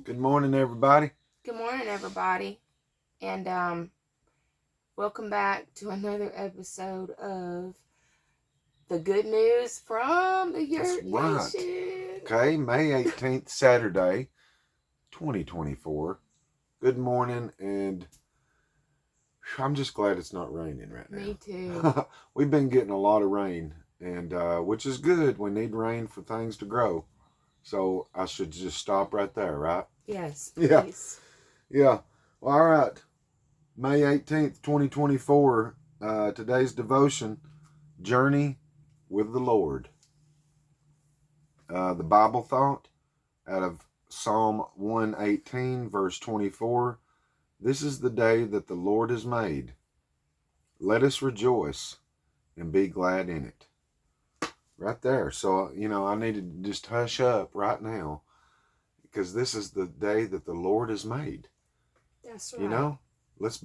Good morning, everybody. Good morning, everybody, and welcome back to another episode of the good news from the That's Yurt right. Nation. Okay, May 18th, Saturday, 2024. Good morning, and I'm just glad it's not raining right now. Me too. We've been getting a lot of rain, and which is good. We need rain for things to grow. So I should just stop right there, right? Yes, please. Yeah. Yeah. Well, all right. May 18th, 2024. Today's devotion, Journey with the Lord. The Bible thought out of Psalm 118, verse 24. This is the day that the Lord has made. Let us rejoice and be glad in it. Right there. So, I need to just hush up right now because this is the day that the Lord has made. That's right. Let's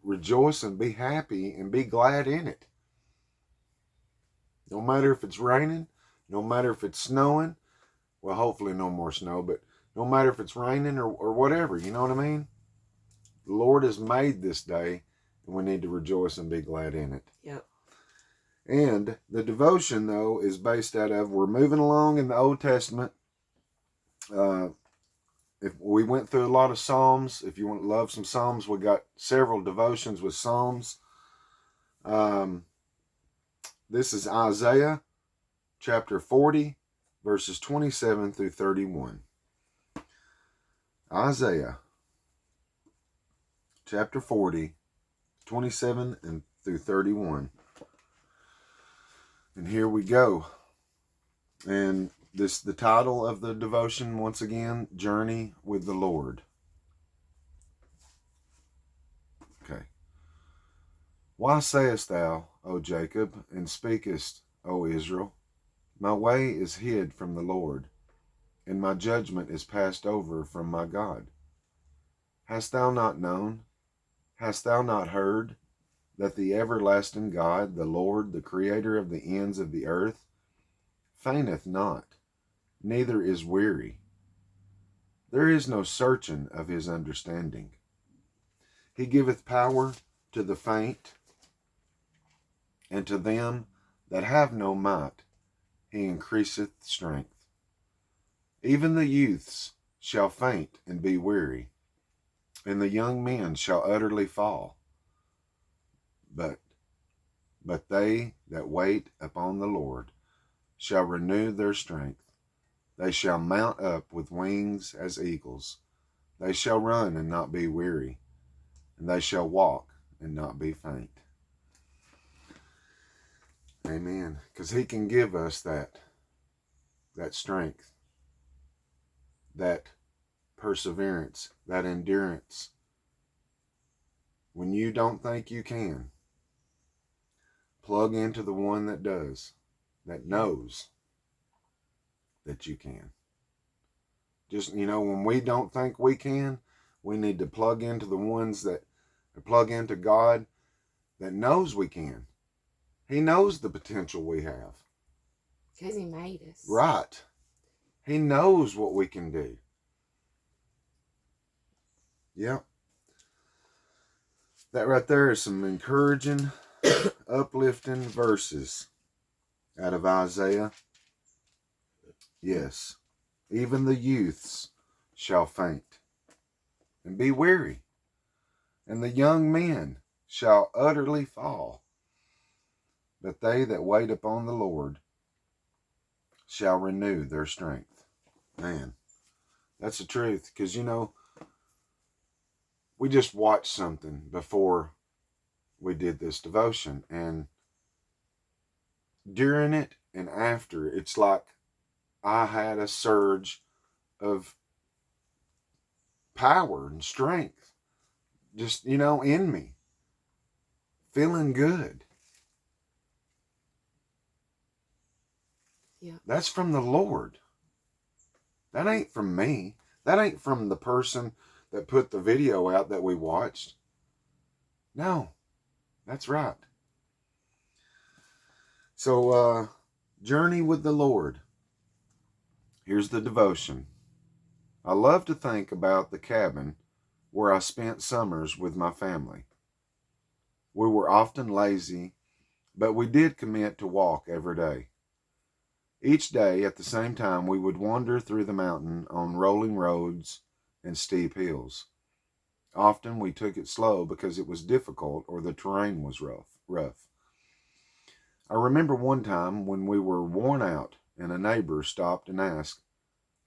rejoice and be happy and be glad in it. No matter if it's raining, no matter if it's snowing, well, hopefully no more snow, but no matter if it's raining or whatever, you know what I mean? The Lord has made this day, and we need to rejoice and be glad in it. Yep. And the devotion, though, is based out of, we're moving along in the Old Testament. If we went through a lot of Psalms, if you want to love some Psalms, we got several devotions with Psalms. This is Isaiah chapter 40, verses 27 through 31. Isaiah chapter 40, 27 and through 31. And here we go. And the title of the devotion, once again, Journey with the Lord. Okay. Why sayest thou, O Jacob, and speakest, O Israel, my way is hid from the Lord, and my judgment is passed over from my God? Hast thou not known? Hast thou not heard that the everlasting God, the Lord, the creator of the ends of the earth, fainteth not, neither is weary? There is no searching of his understanding. He giveth power to the faint, and to them that have no might he increaseth strength. Even the youths shall faint and be weary, and the young men shall utterly fall. But they that wait upon the Lord shall renew their strength. They shall mount up with wings as eagles. They shall run and not be weary, and they shall walk and not be faint. Amen. Because he can give us that strength, that perseverance, that endurance. When you don't think you can, plug into the one that does, that knows that you can. Just, when we don't think we can, we need to plug into the ones that plug into God that knows we can. He knows the potential we have. Because he made us. Right. He knows what we can do. Yep. That right there is some encouraging, uplifting verses out of Isaiah. Yes. Even the youths shall faint and be weary, and the young men shall utterly fall. But they that wait upon the Lord shall renew their strength. Man, that's the truth. Because, we just watched something before we did this devotion. And during it and after, it's like I had a surge of power and strength just, in me. Feeling good. Yeah. That's from the Lord. That ain't from me. That ain't from the person that put the video out that we watched. No, that's right. So, journey with the Lord. Here's the devotion. I love to think about the cabin where I spent summers with my family. We were often lazy, but we did commit to walk every day. Each day at the same time, we would wander through the mountain on rolling roads and steep hills. Often we took it slow because it was difficult or the terrain was rough. I remember one time when we were worn out and a neighbor stopped and asked,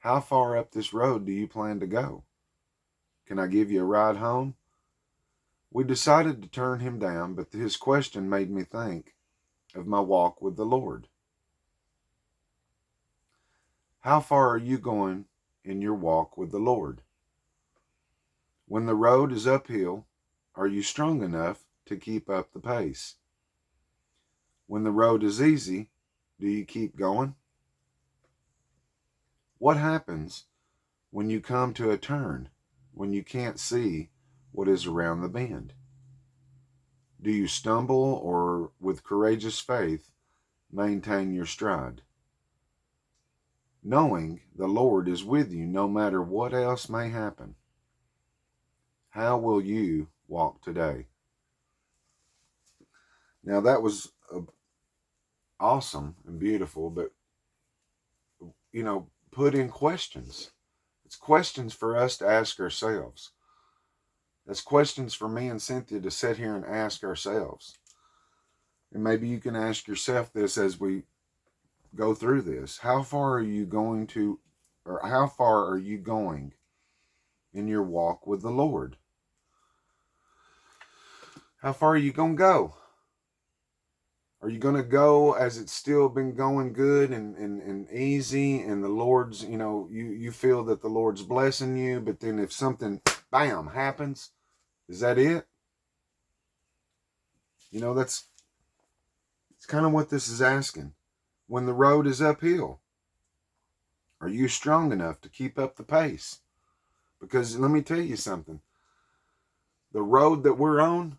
"How far up this road do you plan to go? Can I give you a ride home?" We decided to turn him down, but his question made me think of my walk with the Lord. How far are you going in your walk with the Lord? When the road is uphill, are you strong enough to keep up the pace? When the road is easy, do you keep going? What happens when you come to a turn, when you can't see what is around the bend? Do you stumble or, with courageous faith, maintain your stride? Knowing the Lord is with you no matter what else may happen. How will you walk today? Now that was awesome and beautiful, but put in questions. It's questions for us to ask ourselves. That's questions for me and Cynthia to sit here and ask ourselves. And maybe you can ask yourself this as we go through this. How far are you going in your walk with the Lord? How far are you going to go? Are you going to go as it's still been going good and easy, and the Lord's, you feel that the Lord's blessing you, but then if something, bam, happens, is that it? That's it's kind of what this is asking. When the road is uphill, are you strong enough to keep up the pace? Because let me tell you something. The road that we're on,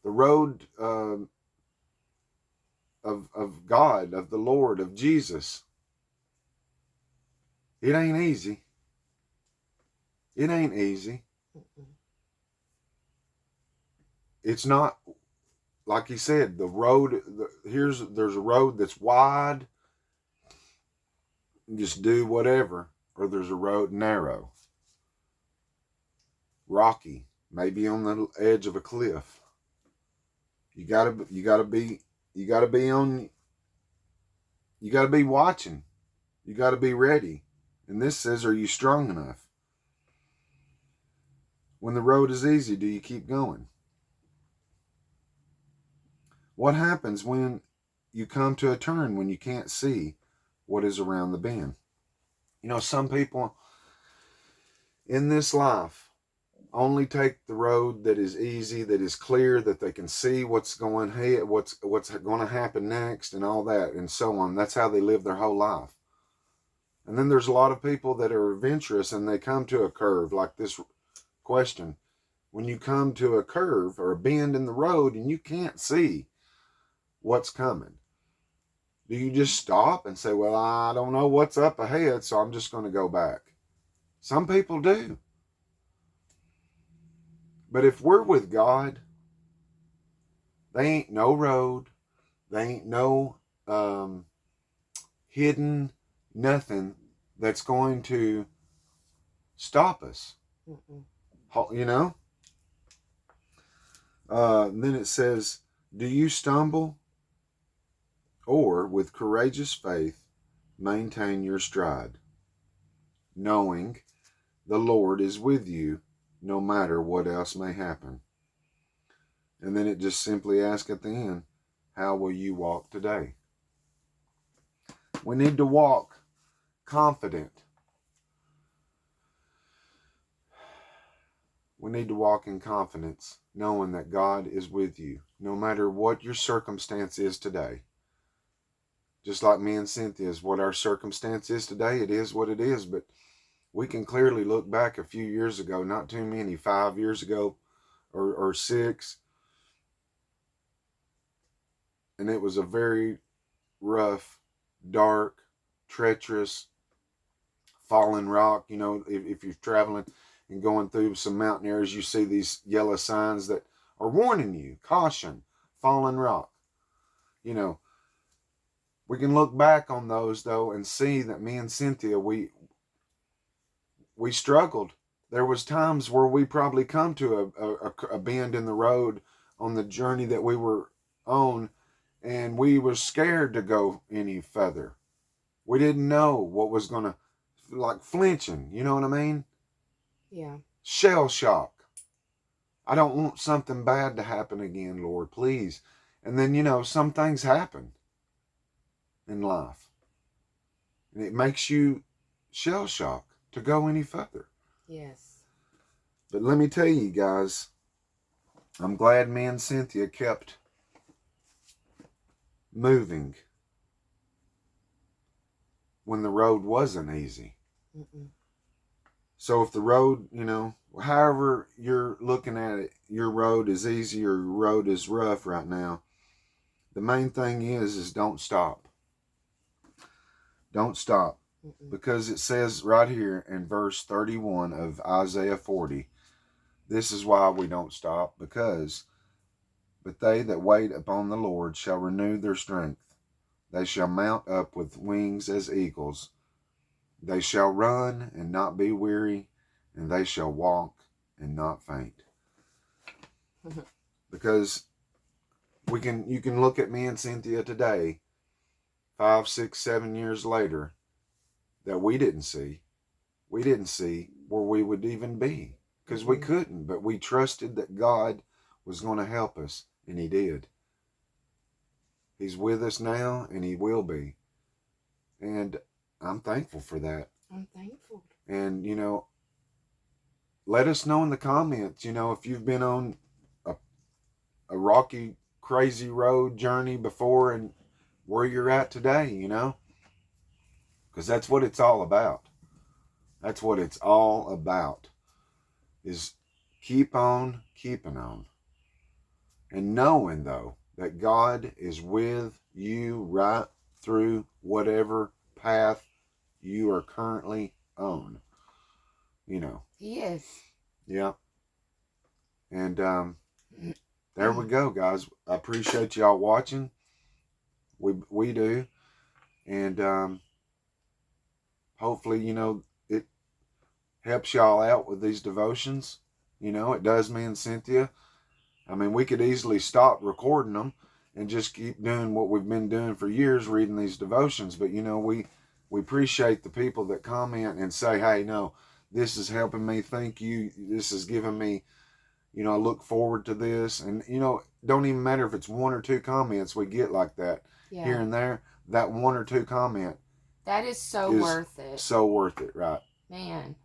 the road of God, of the Lord, of Jesus, it ain't easy. It ain't easy. It's not, like he said, the road, there's a road that's wide, and just do whatever, or there's a road narrow, rocky, maybe on the edge of a cliff. You gotta be watching. You gotta be ready. And this says, are you strong enough? When the road is easy, do you keep going? What happens when you come to a turn when you can't see what is around the bend? Some people in this life only take the road that is easy, that is clear, that they can see what's going to happen next and all that and so on. That's how they live their whole life. And then there's a lot of people that are adventurous and they come to a curve like this question. When you come to a curve or a bend in the road and you can't see what's coming, do you just stop and say, well, I don't know what's up ahead, so I'm just going to go back? Some people do. But if we're with God, they ain't no road, they ain't no hidden nothing that's going to stop us. Mm-mm. Then it says, do you stumble or with courageous faith maintain your stride, knowing the Lord is with you no matter what else may happen? And then it just simply asks at the end, how will you walk today? We need to walk confident. We need to walk in confidence, knowing that God is with you, no matter what your circumstance is today. Just like me and Cynthia's, what our circumstance is today, it is what it is. But we can clearly look back a few years ago, not too many, 5 years ago or 6. And it was a very rough, dark, treacherous, fallen rock. You know, if you're traveling and going through some mountain areas, you see these yellow signs that are warning you, caution, fallen rock. You know, we can look back on those though and see that me and Cynthia, we struggled. There was times where we probably come to a bend in the road on the journey that we were on, and we were scared to go any further. We didn't know what was going to, like flinching, you know what I mean? Yeah. Shell shock. I don't want something bad to happen again, Lord, please. And then, you know, some things happen in life, and it makes you shell shock to go any further. Yes. But let me tell you guys, I'm glad me and Cynthia kept moving when the road wasn't easy. Mm-mm. So if the road, you know, however you're looking at it, your road is easy or your road is rough right now, the main thing is don't stop. Don't stop. Mm-mm. Because it says right here in verse 31 of Isaiah 40, this is why we don't stop, because but they that wait upon the Lord shall renew their strength. They shall mount up with wings as eagles. They shall run and not be weary, and they shall walk and not faint. Because you can look at me and Cynthia today, 5, 6, 7 years later, that we didn't see. We didn't see where we would even be, because we couldn't, but we trusted that God was going to help us, and He did. He's with us now, and He will be. And I'm thankful for that. I'm thankful. And, you know, let us know in the comments, you know, if you've been on a rocky, crazy road journey before and where you're at today, you know, because that's what it's all about. That's what it's all about, is keep on keeping on. And knowing, though, that God is with you right through whatever path you are currently on. You know. Yes. Yeah. And there we go, guys. I appreciate y'all watching. We do. And hopefully, you know, it helps y'all out with these devotions. You know, it does me and Cynthia. I mean, we could easily stop recording them and just keep doing what we've been doing for years, reading these devotions. But, you know, we appreciate the people that comment and say, hey, no, this is helping me. Thank you. This is giving me, you know, I look forward to this. And, you know, don't even matter if it's 1 or 2 comments we get like that here and there. That 1 or 2 comment. That is so worth it. So worth it, right? Man.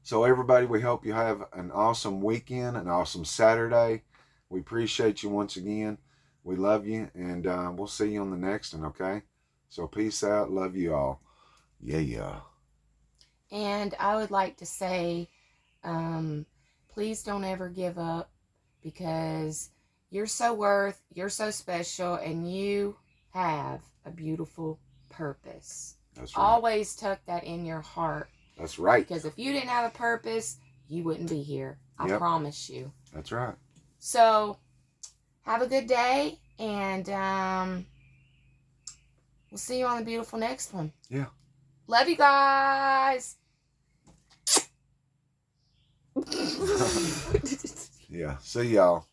So everybody, we hope you have an awesome weekend, an awesome Saturday. We appreciate you once again. We love you, and we'll see you on the next one, okay? So peace out. Love you all. Yeah. And I would like to say, please don't ever give up, because you're so special, and you have a beautiful purpose. That's right. Always tuck that in your heart. That's right. Because if you didn't have a purpose, you wouldn't be here. I promise you. That's right. So, have a good day, and we'll see you on the beautiful next one. Yeah. Love you guys. Yeah. See y'all.